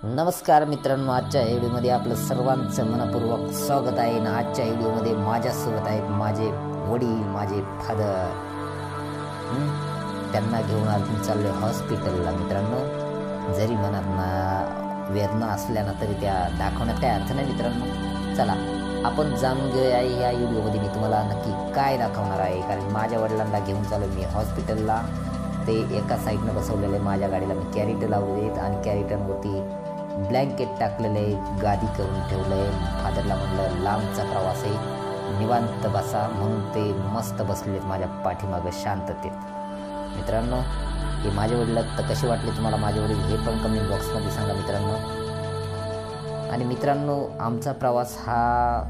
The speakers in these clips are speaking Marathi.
नमस्कार मित्रांनो, आजच्या व्हिडिओमध्ये आपलं सर्वांचं मनपूर्वक स्वागत आहे. आणि आजच्या व्हिडिओमध्ये माझ्यासोबत आहेत माझे वडील, माझे फादर. त्यांना घेऊन आज चाललो हॉस्पिटलला. मित्रांनो, जरी मनात वेदना असल्यानं तरी त्या दाखवण्यात काय अर्थ नाही. मित्रांनो, चला आपण जाणून घेऊया या व्हिडिओमध्ये मी तुम्हाला नक्की काय दाखवणार आहे. कारण माझ्या वडिलांना घेऊन चाललो मी हॉस्पिटलला. ते एका साईडनं बसवलेले माझ्या गाडीला मी कॅरिटर लावले आहेत आणि कॅरिटरवरती ब्लँकेट टाकलेलं आहे, गादी करून ठेवलं आहे. फादरला म्हणलं लांबचा प्रवास आहे, निवांत बसा, म्हणून ते मस्त बसलेत माझ्या पाठीमागं शांततेत. मित्रांनो, हे माझे वडील तर कसे वाटले तुम्हाला माझे वडील हे पण कमेंट बॉक्समध्ये सांगा मित्रांनो. आणि मित्रांनो, आमचा प्रवास हा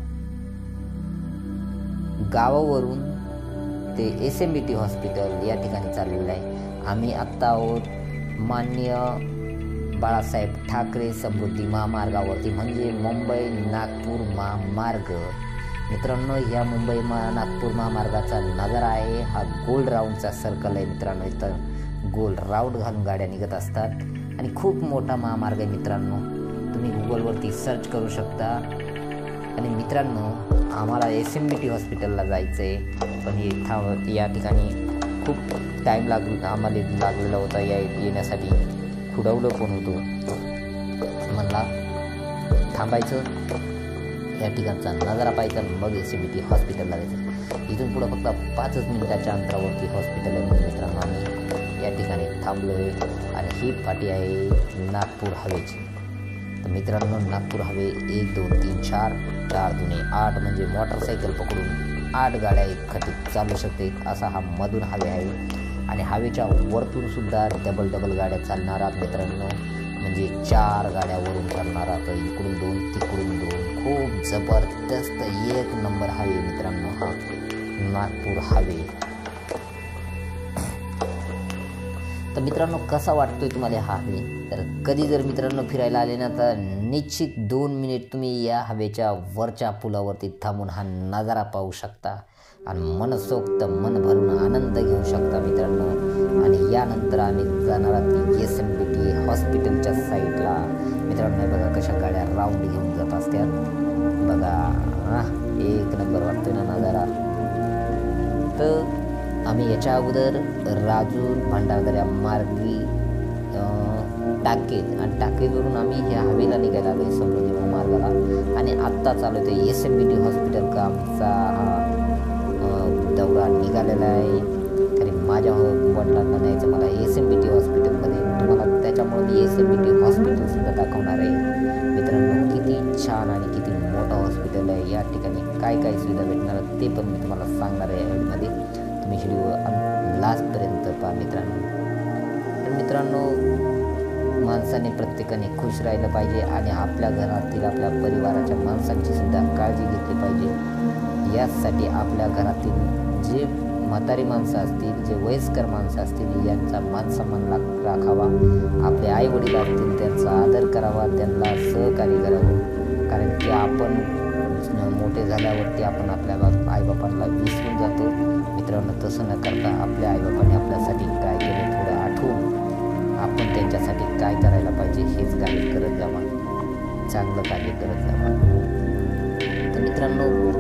गावावरून ते SMBT हॉस्पिटल या ठिकाणी चाललेलं आहे. आम्ही आत्ता आहोत माननीय बाळासाहेब ठाकरे समृद्धी महामार्गावरती, म्हणजे मुंबई नागपूर महामार्ग. मित्रांनो, ह्या मुंबई नागपूर महामार्गाचा नजारा आहे. हा गोल राऊंडचा सर्कल आहे मित्रांनो. इथं गोल राऊंड घालून गाड्या निघत असतात आणि खूप मोठा महामार्ग आहे मित्रांनो. तुम्ही गुगलवरती सर्च करू शकता. आणि मित्रांनो, आम्हाला SMBT हॉस्पिटलला जायचं आहे, पण या ठिकाणी खूप टाईम आम्हाला लागलेला होता येण्यासाठी. खुडवलं पण होतो. म्हणला थांबायचं, या ठिकाणचा नजारा पाहायचा, मग SMBT हॉस्पिटलला जायचं. इथून पुढं फक्त 5 मिनिटाच्या अंतरावरती हॉस्पिटल आहे. म्हणून मित्रांनो, आम्ही या ठिकाणी थांबलो आहे. आणि ही पाटी आहे नागपूर हवेची. तर मित्रांनो, नागपूर हवे 1 2 3 4 4 2 8 म्हणजे मोटरसायकल पकडून 8 गाड्या एकखटीत चालू शकते असा हा मधून हवे आहे. आणि हवेच्या वरतून सुद्धा डबल गाड्या चालणार आहात मित्रांनो, म्हणजे 4 गाड्या वरून चालणार आहात, इकडून 2 तिकडून 2. खूप जबरदस्त एक नंबर हवे मित्रांनो हा नागपूर हवे. तर मित्रांनो, कसा वाटतोय तुम्हाला हा हवे? तर कधी जर मित्रांनो फिरायला आले ना, तर निश्चित 2 मिनिट तुम्ही या हवेच्या वरच्या पुलावरती थांबून हा नजारा पाहू शकता आणि मनसोक्त मन भरून आनंद घेऊ शकता मित्रांनो. आणि यानंतर आम्ही जाणार आहोत SMBT हॉस्पिटलच्या साईडला. मित्रांनो, बघा कशा गाड्या राऊंड घेऊन जात असतात. बघा एक नंबर वाटतोय ना नजारा. तर आम्ही याच्या अगोदर राजूर भंडारदऱ्या मार्गी टाकेत आणि टाकेतवरून आम्ही ह्या हवेला निघायला आलो आहे समृद्धी महामार्गाला. आणि आत्ता चालू आहे ते SMBT हॉस्पिटल का आमचा हा दौरा निघालेला आहे. कारण माझ्या वडिलांना न्यायचं मला SMBT हॉस्पिटलमध्ये, तुम्हाला त्याच्यामुळे मी SMBT हॉस्पिटलसुद्धा दाखवणार आहे. मित्रांनो, किती छान आणि किती मोठं हॉस्पिटल आहे. या ठिकाणी काय काय सुविधा भेटणार ते पण मी तुम्हाला सांगणार आहे यामध्ये. तुम्ही व्हिडिओ लास्टपर्यंत पहा मित्रांनो. तर मित्रांनो, माणसाने प्रत्येकाने खुश राहिलं पाहिजे आणि आपल्या घरातील आपल्या परिवाराच्या माणसांची सुद्धा काळजी घेतली पाहिजे. यासाठी आपल्या घरातील जे म्हातारी माणसं असतील, जे वयस्कर माणसं असतील, यांचा मानसन्मान राखावा. आपले आई वडील असतील त्यांचा आदर करावा, त्यांना सहकार्य करावं. कारण की आपण मोठे झाल्यावरती आपण आपल्या आईबापांना विसरून जातो. मित्रांनो, तसं न करता आपल्या आईबापांनी आपल्यासाठी काय केलं थोडं आठवून आपण त्यांच्यासाठी काय करायला पाहिजे हेच कार्य करत जावा, चांगलं कार्य करत जावा. तर मित्रांनो,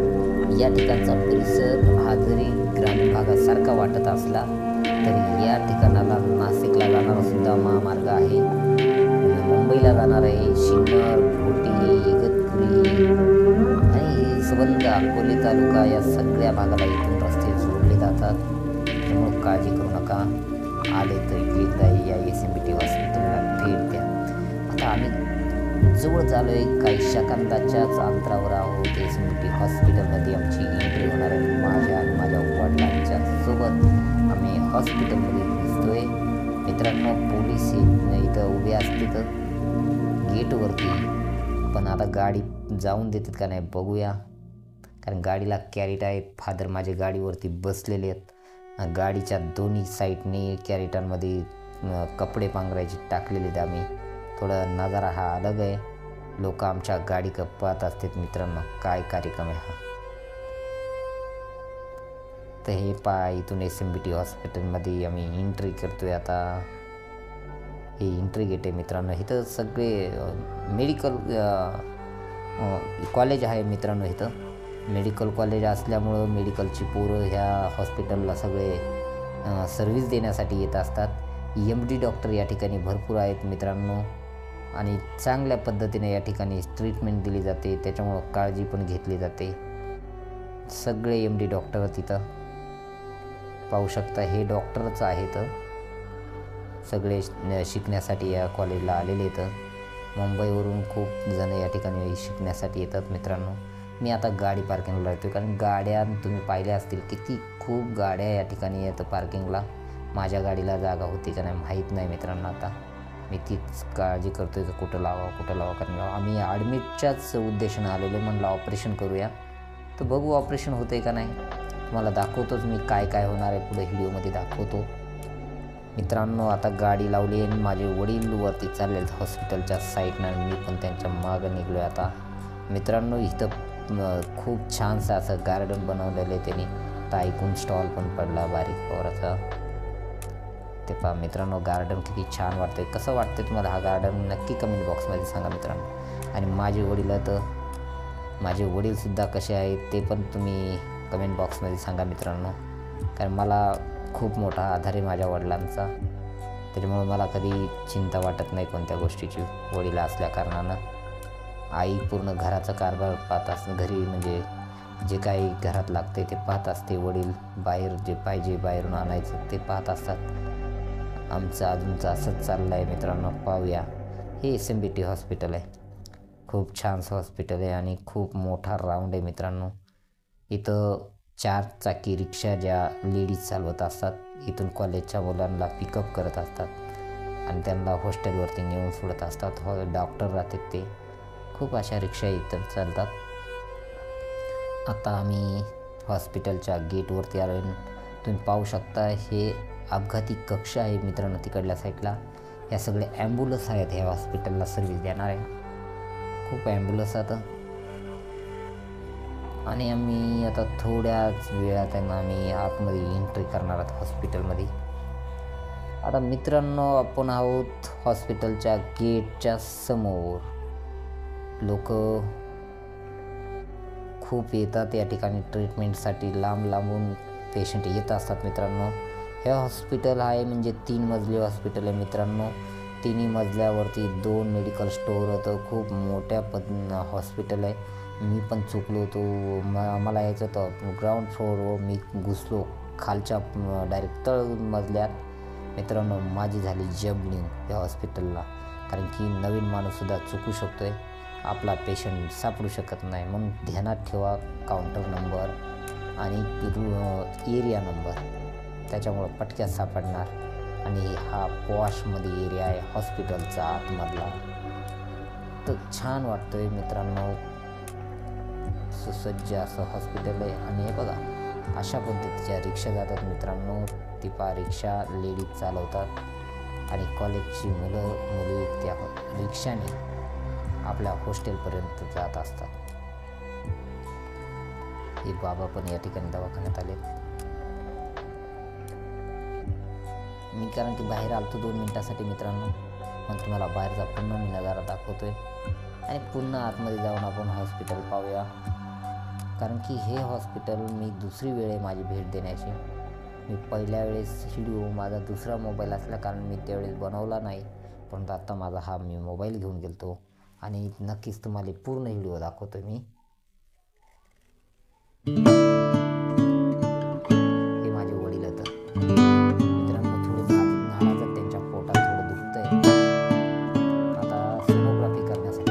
या ठिकाणचा परिसर हा जरी ग्रामीण भागासारखा वाटत असला तरी या ठिकाणाला नाशिकला जाणारा सुद्धा महामार्ग आहे, मुंबईला जाणार आहे, शिन्नर, घोटी, इगतपुरी आणि सबंध अकोले तालुका या सगळ्या भागाला इथून रस्ते जोडले जातात. त्यामुळे काळजी करू नका. आले तरी एकदा या SMBT हॉस्पिटलला भेट द्या. आता आम्ही जवळ झालो आहे, काही सेकंदाच्याच अंतरावर आहोत. SMBT हॉस्पिटलमध्ये आमची एंट्री होणार आहे. माझ्या आणि माझ्या वडिलांच्या सोबत आम्ही हॉस्पिटलमध्ये दिसतोय. मित्रांनो, पोलीस इथं उभे असतात गेटवरती, पण आता गाडी जाऊन देतात का नाही बघूया. कारण गाडीला कॅरेट आहे. फादर माझ्या गाडीवरती बसलेले आहेत. गाडीच्या दोन्ही साईडने कॅरेटांमध्ये कपडे पांघरायचे टाकलेले आहेत आम्ही. थोडा नजारा हा अलग आहे. लोक आमच्या गाडी पाहत असतात मित्रांनो, काय कार्यक्रम आहे हा. तर हे इथून SMBT हॉस्पिटलमध्ये आम्ही एंट्री करतोय आता. हे एंट्री गेट आहे मित्रांनो. इथं सगळे मेडिकल कॉलेज आहे मित्रांनो. इथं मेडिकल कॉलेज असल्यामुळं मेडिकलची पोरं ह्या हॉस्पिटलला सगळे सर्व्हिस देण्यासाठी येत असतात. MD डॉक्टर या ठिकाणी भरपूर आहेत मित्रांनो आणि चांगल्या पद्धतीने या ठिकाणी ट्रीटमेंट दिली जाते, त्याच्यामुळं काळजी पण घेतली जाते. सगळे MD डॉक्टर तिथं पाहू शकता. हे डॉक्टरच आहेत, सगळे शिकण्यासाठी या कॉलेजला आलेले आहेत. मुंबईवरून खूप जण या ठिकाणी शिकण्यासाठी येतात मित्रांनो. मी आता गाडी पार्किंगला राहतो कारण गाड्या तुम्ही पाहिल्या असतील किती खूप गाड्या या ठिकाणी येतं पार्किंगला. माझ्या गाडीला जागा होती का नाही माहीत नाही मित्रांनो. आता मी तीच काळजी करतो आहे की कुठं लावा कारण आम्ही ॲडमिटच्याच उद्देशानं आलेलो. म्हणलं ऑपरेशन करूया, तर बघू ऑपरेशन होतं आहे का नाही. तुम्हाला दाखवतोच मी काय होणार आहे पुढे व्हिडिओमध्ये दाखवतो मित्रांनो. आता गाडी लावली आणि माझे वडील वरती चालले हॉस्पिटलच्या साईडनं, मी पण त्यांच्या मागं निघलो आहे आता मित्रांनो. इथं खूप छानसं असं गार्डन बनवलेलं आहे त्यांनी. तर ऐकून स्टॉल पण पडला बारीक पोराचा. ते पहा मित्रांनो, गार्डन किती छान वाटतंय. कसं वाटतंय तुम्हाला हा गार्डन नक्की कमेंट बॉक्समध्ये सांगा मित्रांनो. आणि माझे वडीलसुद्धा कसे आहेत ते पण तुम्ही कमेंट बॉक्समध्ये सांगा मित्रांनो. कारण मला खूप मोठा आधार आहे माझ्या वडिलांचा, त्याच्यामुळे मला कधी चिंता वाटत नाही कोणत्या गोष्टीची. वडील असल्या कारणानं आई पूर्ण घराचा कारभार पाहत असते, घरी म्हणजे जे काही घरात लागते ते पाहत असते. वडील बाहेर जे पाहिजे बाहेरून आणायचं ते पाहत असतात. आमचं अजूनचं असंच चाललं आहे मित्रांनो. पाहूया. हे SMBT हॉस्पिटल आहे, खूप छानसं हॉस्पिटल आहे आणि खूप मोठा राऊंड आहे मित्रांनो. इथं 4 चाकी रिक्षा ज्या लेडीज चालवत असतात, इथून कॉलेजच्या मुलांना पिकअप करत असतात आणि त्यांना हॉस्टेलवरती नेऊन सोडत असतात. डॉक्टर राहतात ते. खूप अशा रिक्षा इथं चालतात. आता आम्ही हॉस्पिटलच्या गेटवरती आलो. तुम्ही पाहू शकता हे अपघाती कक्ष आहे मित्रांनो तिकडल्या साईडला. या सगळे ॲम्ब्युलन्स आहेत ह्या हॉस्पिटलला सर्व्हिस देणारे. खूप ॲम्ब्युलन्स आता. आणि आम्ही आता थोड्याच वेळात आहे ना आम्ही आतमध्ये एंट्री करणार आहोत हॉस्पिटलमध्ये. आता मित्रांनो आपण आहोत हॉस्पिटलच्या गेटच्या समोर. लोक खूप येतात या ठिकाणी ट्रीटमेंटसाठी. लांबून पेशंट येत असतात मित्रांनो. हे हॉस्पिटल आहे म्हणजे 3 मजली हॉस्पिटल आहे मित्रांनो. 3 मजल्यावरती 2 मेडिकल स्टोअर होतं. खूप मोठ्या हॉस्पिटल आहे. मी पण चुकलो होतो. मला यायचं होतं ग्राउंड फ्लोअरवर, मी घुसलो खालच्या डायरेक्ट तळ मजल्यात मित्रांनो. माझी झाली जम्पलिंग या हॉस्पिटलला, कारण की नवीन माणूससुद्धा चुकू शकतो आहे. आपला पेशंट सापडू शकत नाही, म्हणून ध्यानात ठेवा काउंटर नंबर आणि एरिया नंबर, त्याच्यामुळं पटक्यात सापडणार. आणि हा पॉशमध्ये एरिया आहे हॉस्पिटलचा आतमधला. तर छान वाटतं आहे मित्रांनो. सुसज्ज असं हॉस्पिटल आहे. आणि हे बघा अशा पद्धतीच्या रिक्षा जातात मित्रांनो. ती रिक्षा लेडीज चालवतात आणि कॉलेजची मुली त्या रिक्षाने आपल्या हॉस्टेलपर्यंत जात असतात. हे बाबा पण या ठिकाणी दवाखान्यात आले. मी कारण की बाहेर आलतो 2 मिनिटासाठी मित्रांनो, मग तुम्हाला बाहेरचा पुन्हा मी नजारा दाखवतोय आणि पुन्हा आतमध्ये जाऊन आपण हॉस्पिटल पाहूया. कारण की हे हॉस्पिटल मी दुसरी वेळ आहे माझी भेट देण्याची. मी पहिल्या वेळेस व्हिडिओ माझा दुसरा मोबाईल असल्या कारण मी त्यावेळेस बनवला नाही, पण आता माझा हा मी मोबाईल घेऊन गेलतो आणि नक्कीच तुम्हाला पूर्ण व्हिडिओ दाखवतो मी. हे माझे वडील आहेत मित्रांनो. थोडे नाराज त्यांच्या पोटात थोडं दुखतंय. आता सोनोग्राफी करण्यासाठी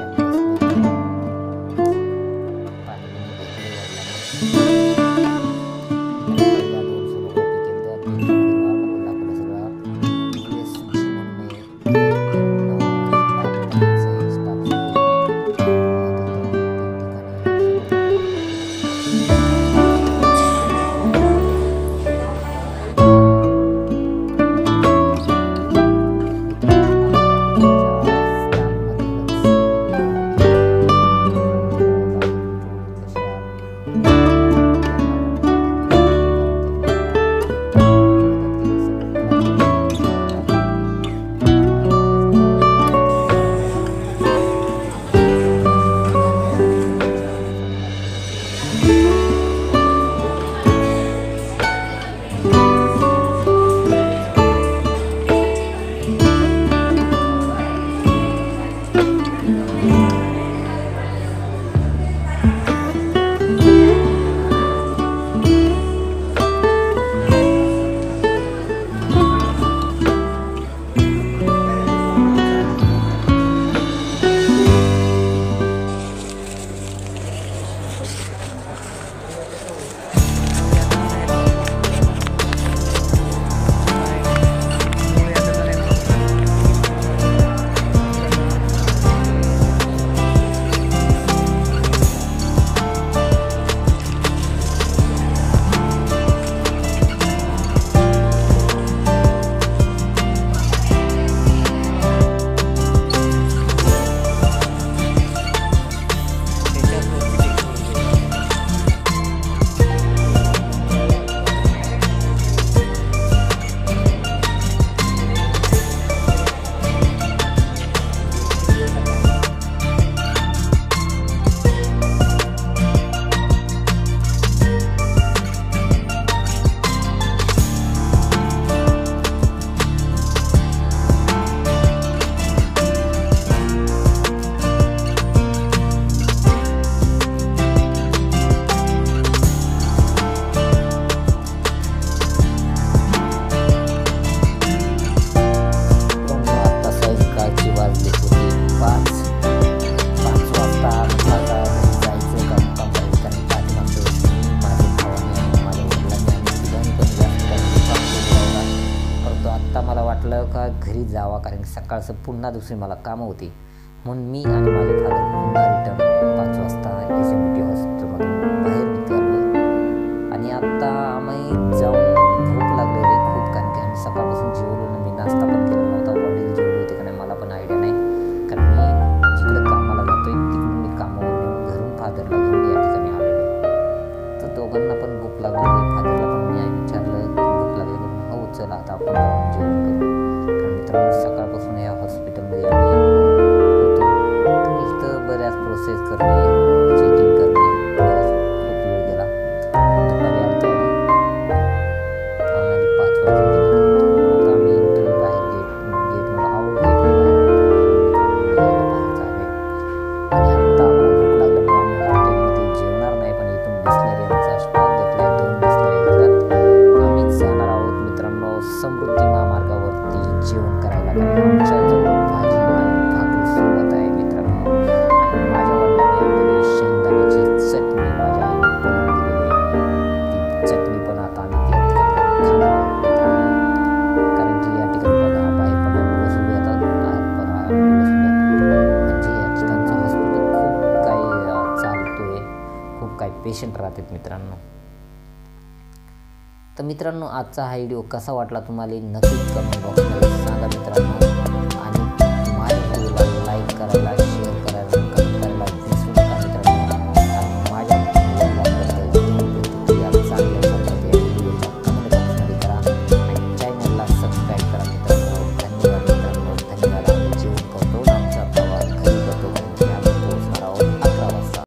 घरी जावा, कारण सकाळचं पुन्हा दुसरी मला कामं होती. म्हणून मी आणि माझे फादर पुन्हा रिटर्न 5 वाजता SMBT हॉस्पिटलमधून बाहेर निघालो. आणि आत्ता आम्ही जाऊन भूक लागलेली खूप, कारण की आम्ही सकाळपासून जेवलो नाही. मी नाश्ता पण केला नव्हता. वडील जेवले होते का नाही मला पण आयडिया नाही, कारण मी जिकडे कामाला जातोय तिकडून मी कामावर येऊन घरून फादरला घेऊन या ठिकाणी आलेलो. तर दोघांना पण भूक लागलेली. फादरला पण मी विचारलं भूक लागली का? हो चला आता आपण जाऊन जेवण करू. कारण मित्रांनो सकाळपासून या हॉस्पिटलमध्ये आम्ही होतो. तर इथं बऱ्याच प्रोसेस करणे, चेकिंग करणे, बराच खूप वेळ गेला. दुपारी आलतो आम्ही 5 वाजून गेले. आता आम्ही एंट्री बाहेर गेटमुळे आउट गेटमुळे बाहेर झाले. आणि आत्ता आम्हाला भूक लागल्यामुळे आम्ही हॉटेलमध्ये जेवणार नाही, पण इथून बिस्लरी स्टॉक घेतलाय. 2 बिस्लरी घेतल्यात. आम्ही जाणार आहोत मित्रांनो समृद्धी महामार्गावरती जेवण करायला, कारण आमच्या जवळ भाजी आणि भाकरी सोबत आहे मित्रांनो. आणि माझ्या वडिलांनी आणलेली शेंगदाण्याची चटणी माझ्या आईने बनवून दिलेली आहे. ती चटणी पण आता आम्ही त्या ठिकाणी खाणार आहोत, कारण की या ठिकाणी बघा बाहेर पण ॲम्ब्युलन्स उभी येतात, आत पण ॲम्ब्युलन्स उभी आहेत. म्हणजे या ठिकाणचं हॉस्पिटल खूप काही चालतोय, खूप काही पेशंट राहतात मित्रांनो. तर मित्रांनो आजचा हा व्हिडिओ कसा वाटला तुम्हाला नक्कीच कमेंट बॉक्समध्ये सांगा मित्रांनो.